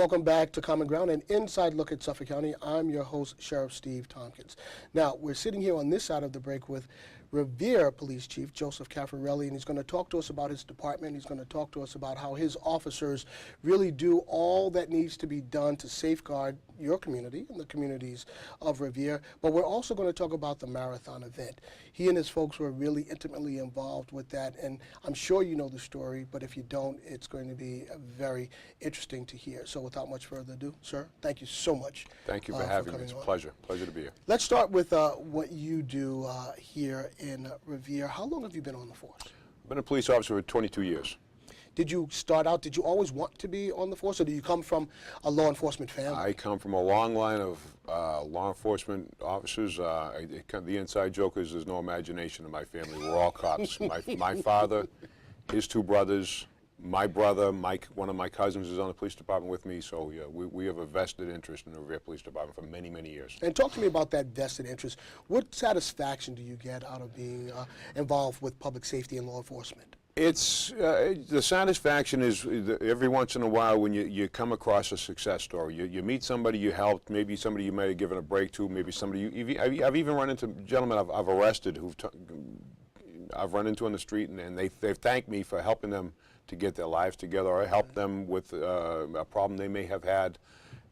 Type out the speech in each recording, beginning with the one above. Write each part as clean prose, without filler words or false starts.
welcome back to Common Ground, an inside look at Suffolk County. I'm your host, Sheriff Steve Tompkins. Now, we're sitting here on this side of the break with Revere Police Chief Joseph Cafarelli, and he's going to talk to us about his department. He's going to talk to us about how his officers really do all that needs to be done to safeguard your community and the communities of Revere. But we're also going to talk about the marathon event. He and his folks were really intimately involved with that, and I'm sure you know the story, but if you don't, it's going to be very interesting to hear. So without much further ado, sir, thank you so much. Thank you for having me. It's a pleasure. Pleasure to be here. Let's start with what you do here in Revere. How long have you been on the force? I've been a police officer for 22 years. Did you start out, did you always want to be on the force, or do you come from a law enforcement family? I come from a long line of law enforcement officers. The inside joke is there's no imagination in my family. We're all cops. My father, his two brothers, my brother, Mike, one of my cousins is on the police department with me, so yeah, we have a vested interest in the Revere Police Department for many, many years. And talk to me about that vested interest. What satisfaction do you get out of being involved with public safety and law enforcement? It's, the satisfaction is every once in a while when you come across a success story. You meet somebody you helped, maybe somebody you might have given a break to, maybe somebody I've even run into gentlemen I've arrested I've run into on the street, and they've thanked me for helping them to get their lives together, or help them with a problem they may have had.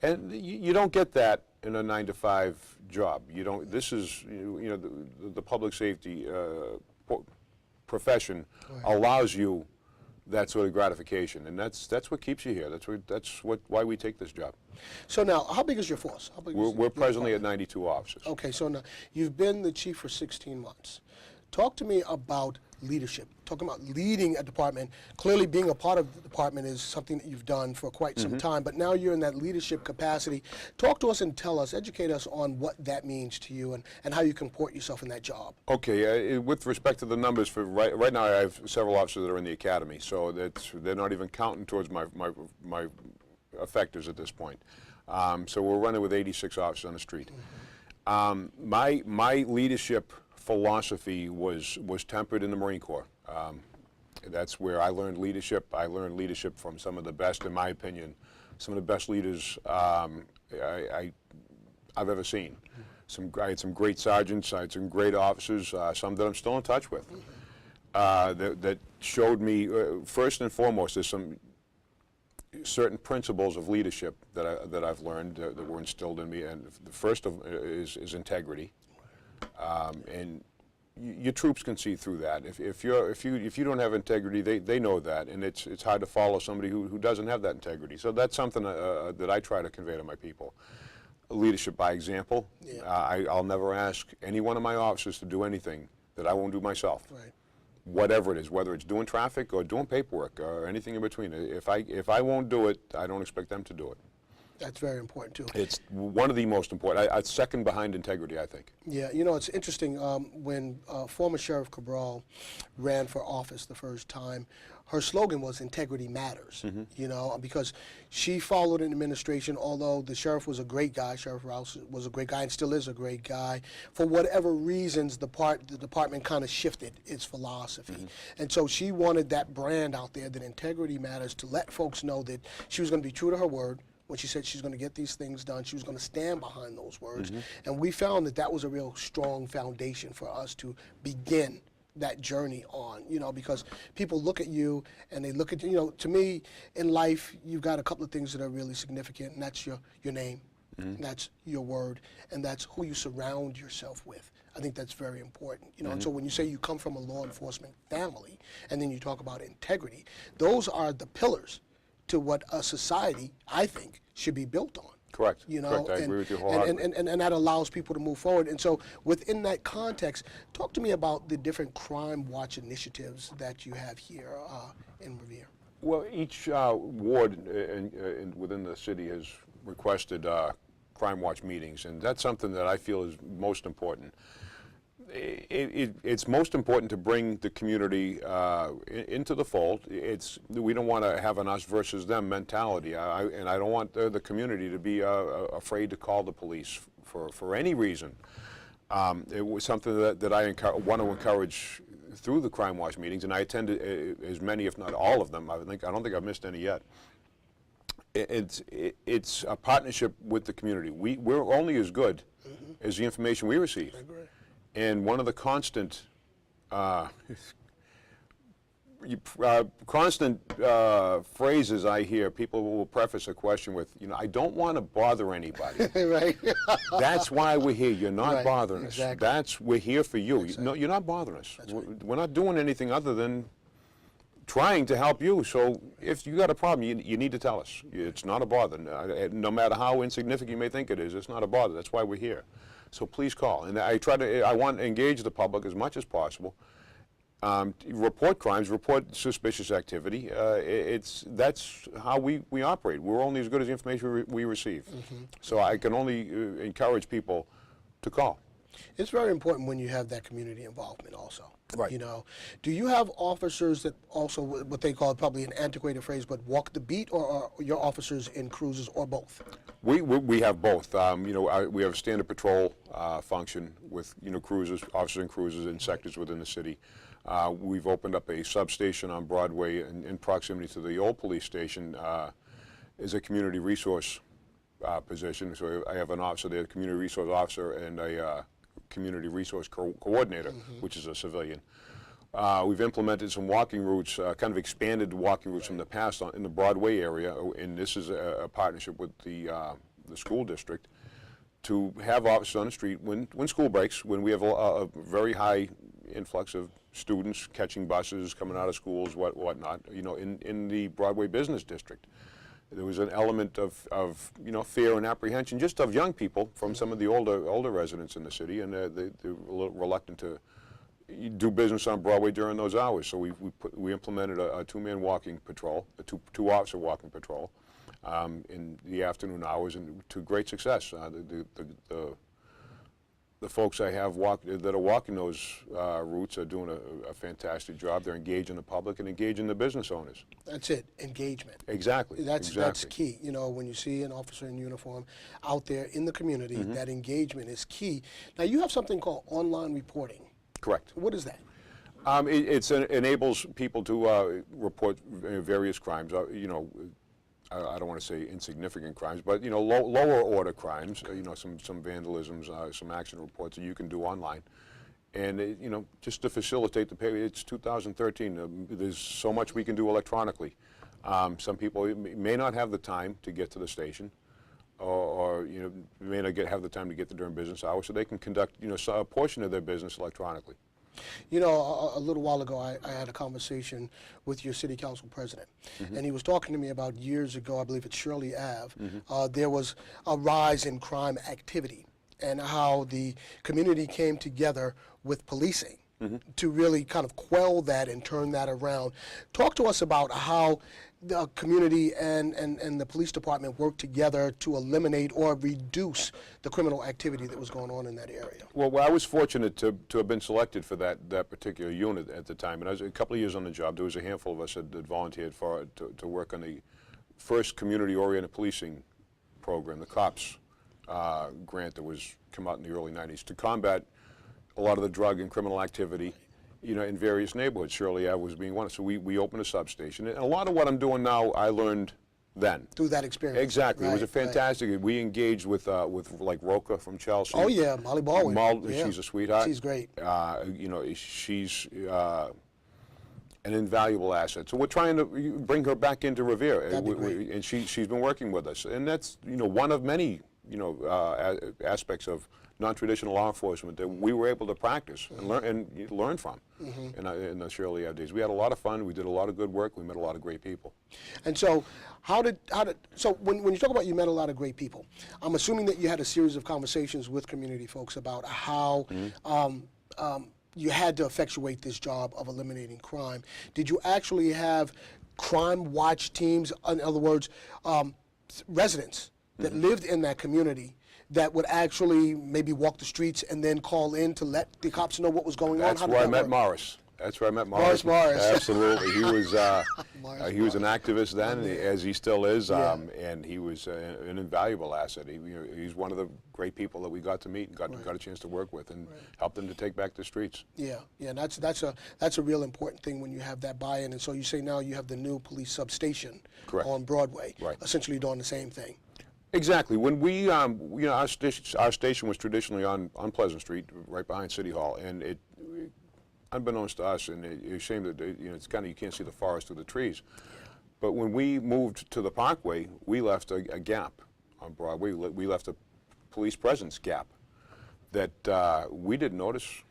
And you don't get that in a 9-to-5 job. You don't. This is the public safety profession allows you that sort of gratification, and that's what keeps you here. That's why we take this job. So now, how big is your force? How big we're presently at 92 officers. Okay, so now you've been the chief for 16 months. Talk to me about leadership. Talking about leading a department. Clearly, being a part of the department is something that you've done for quite some time, but now you're in that leadership capacity. Talk to us and tell us, educate us on what that means to you and how you comport yourself in that job. Okay, with respect to the numbers, for right now I have several officers that are in the academy, so they're not even counting towards my effectives at this point. So we're running with 86 officers on the street. My leadership philosophy was tempered in the Marine Corps. That's where I learned leadership. I learned leadership from some of the best, in my opinion, some of the best leaders I've ever seen. I had some great sergeants, I had some great officers, some that I'm still in touch with, that showed me, first and foremost, there's some certain principles of leadership that I've learned that were instilled in me, and the first is integrity. And your troops can see through that. If you don't have integrity, they know that, and it's hard to follow somebody who doesn't have that integrity. So that's something that I try to convey to my people. Leadership by example. Yeah. I'll never ask any one of my officers to do anything that I won't do myself. Right. Whatever it is, whether it's doing traffic or doing paperwork or anything in between. If I won't do it, I don't expect them to do it. That's very important, too. It's one of the most important. It's second behind integrity, I think. Yeah, you know, it's interesting. When former Sheriff Cabral ran for office the first time, her slogan was "Integrity Matters." You know, because she followed an administration, although the sheriff was a great guy, Sheriff Rouse was a great guy and still is a great guy, for whatever reasons, the department kind of shifted its philosophy. And so she wanted that brand out there, that integrity matters, to let folks know that she was going to be true to her word. When she said she's going to get these things done, she was going to stand behind those words. And we found that that was a real strong foundation for us to begin that journey on, you know, because people look at you and they look at you, to me, in life, you've got a couple of things that are really significant, and that's your name, that's your word, and that's who you surround yourself with. I think that's very important, you know. And so when you say you come from a law enforcement family, and then you talk about integrity, those are the pillars to what a society, I think, should be built on. Correct. You know, correct. I agree with you wholeheartedly. And that allows people to move forward. And so within that context, talk to me about the different crime watch initiatives that you have here in Revere. Well, each ward within the city has requested crime watch meetings, and that's something that I feel is most important. It's most important to bring the community into the fold. We don't want to have an us versus them mentality, and I don't want the community to be afraid to call the police for any reason. It was something that I want to encourage through the crime watch meetings, and I attended as many, if not all of them. I don't think I've missed any yet. It's a partnership with the community. We're only as good as the information we receive. I agree. And one of the constant phrases I hear, people will preface a question with, I don't want to bother anybody. Right. That's why we're here. You're not Right, bothering exactly. us. We're here for you. Exactly. No, you're not bothering us. That's right. We're not doing anything other than trying to help you. So if you got a problem, you need to tell us. It's not a bother. No matter how insignificant you may think it is, it's not a bother. That's why we're here. So please call. And I want to engage the public as much as possible. Report crimes, report suspicious activity. That's how we operate. We're only as good as the information we receive. So I can only encourage people to call. It's very important when you have that community involvement also. Right. Do you have officers that also, what they call probably an antiquated phrase, but walk the beat, or are your officers in cruises, or both? We have both. We have a standard patrol function with cruisers, officers in cruisers in sectors within the city. We've opened up a substation on Broadway in proximity to the old police station as a community resource position. So I have an officer there, a community resource officer, and a community resource coordinator, which is a civilian. We've implemented some walking routes, kind of expanded walking routes from the past in the Broadway area, and this is a partnership with the school district to have officers on the street when school breaks, when we have a very high influx of students catching buses, coming out of schools, whatnot, in the Broadway Business District. There was an element of fear and apprehension just of young people from some of the older residents in the city, and they're a little reluctant to do business on Broadway during those hours. So we implemented a two-man walking patrol, a two-officer walking patrol in the afternoon hours, and to great success. The folks I have that are walking those routes are doing a fantastic job. They're engaging the public and engaging the business owners. That's it, engagement. Exactly. That's key. When you see an officer in uniform out there in the community, that engagement is key. Now, you have something called online reporting. Correct. What is that? It enables people to report various crimes. I don't want to say insignificant crimes, but lower order crimes. Some vandalisms, some accident reports that you can do online, and just to facilitate the pay. It's 2013. There's so much we can do electronically. Some people may not have the time to get to the station, or may not have the time to get there during business hours, so they can conduct a portion of their business electronically. A little while ago, I had a conversation with your city council president, and he was talking to me about years ago, I believe it's Shirley Ave, there was a rise in crime activity, and how the community came together with policing to really kind of quell that and turn that around. Talk to us about how the community and the police department work together to eliminate or reduce the criminal activity that was going on in that area. Well, I was fortunate to have been selected for that particular unit at the time, and I was a couple of years on the job. There was a handful of us that volunteered to work on the first community-oriented policing program, the COPS grant that was come out in the early 90s to combat a lot of the drug and criminal activity in various neighborhoods. Shirley Ave was being one. So we opened a substation. And a lot of what I'm doing now, I learned then. Through that experience. Exactly. It was a fantastic. Right. We engaged with like Roca from Chelsea. Oh yeah, Molly Baldwin. Yeah. She's a sweetheart. She's great. She's an invaluable asset. So we're trying to bring her back into Revere. That'd be great. And she's been working with us. And that's one of many aspects of non-traditional law enforcement that we were able to practice and learn from in the Shirley Ave days. We had a lot of fun. We did a lot of good work. We met a lot of great people. And so, so when you talk about you met a lot of great people, I'm assuming that you had a series of conversations with community folks about how you had to effectuate this job of eliminating crime. Did you actually have crime watch teams? In other words, residents that lived in that community that would actually maybe walk the streets and then call in to let the cops know what was going on? That's where I met Morris. That's where I met Morris. Morris. Absolutely. Morris He was an activist then, as he still is, Yeah. and he was an invaluable asset. He's one of the great people that we got to meet and got a chance to work with and helped them to take back the streets. Yeah, yeah, and that's a real important thing when you have that buy-in. And so you say now you have the new police substation Correct. on Broadway, Right. essentially doing the same thing. Exactly. When we, our station was traditionally on Pleasant Street, right behind City Hall, and unbeknownst to us, and it's a shame that it's kind of, you can't see the forest through the trees. But when we moved to the Parkway, we left a gap on Broadway. We left a police presence gap that we didn't notice.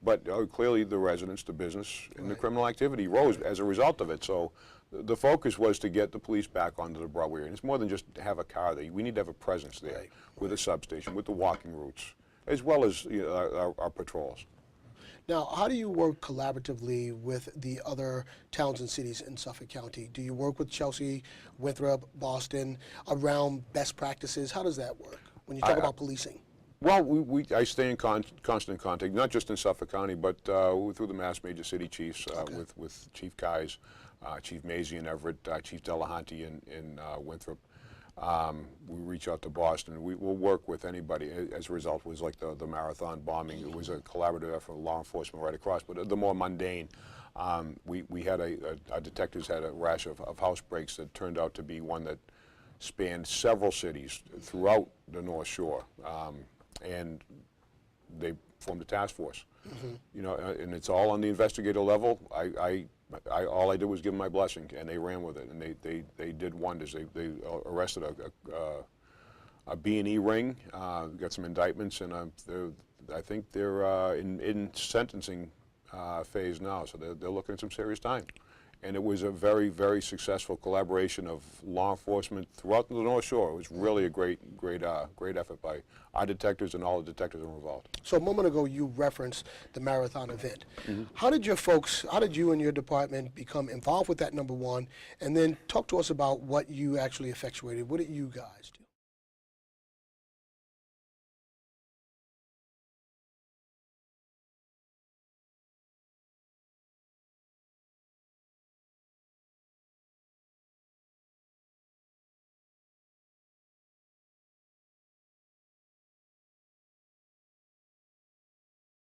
But clearly the residents, the business, and the criminal activity rose as a result of it. So the focus was to get the police back onto the Broadway area. And it's more than just to have a car there. We need to have a presence there with a substation, with the walking routes, as well as our patrols. Now, how do you work collaboratively with the other towns and cities in Suffolk County? Do you work with Chelsea, Winthrop, Boston around best practices? How does that work when you talk about policing? Well, I stay in constant contact, not just in Suffolk County, but through the mass major city chiefs, with Chief Keyes, Chief Mazie in Everett, Chief Delahanty in Winthrop. We reach out to Boston. We'll work with anybody. As a result, it was like the marathon bombing. It was a collaborative effort of law enforcement right across. But the more mundane, we had our detectives had a rash of house breaks that turned out to be one that spanned several cities throughout the North Shore. And they formed a task force. And it's all on the investigator level. All I did was give them my blessing, and they ran with it, and they did wonders. They arrested a B&E ring, got some indictments, and I think they're in sentencing phase now, so they're looking at some serious time. And it was a very, very successful collaboration of law enforcement throughout the North Shore. It was really a great effort by our detectives and all the detectives that were involved. So a moment ago you referenced the marathon event. How did you and your department become involved with that, number one, and then talk to us about what you actually effectuated? What did you guys do?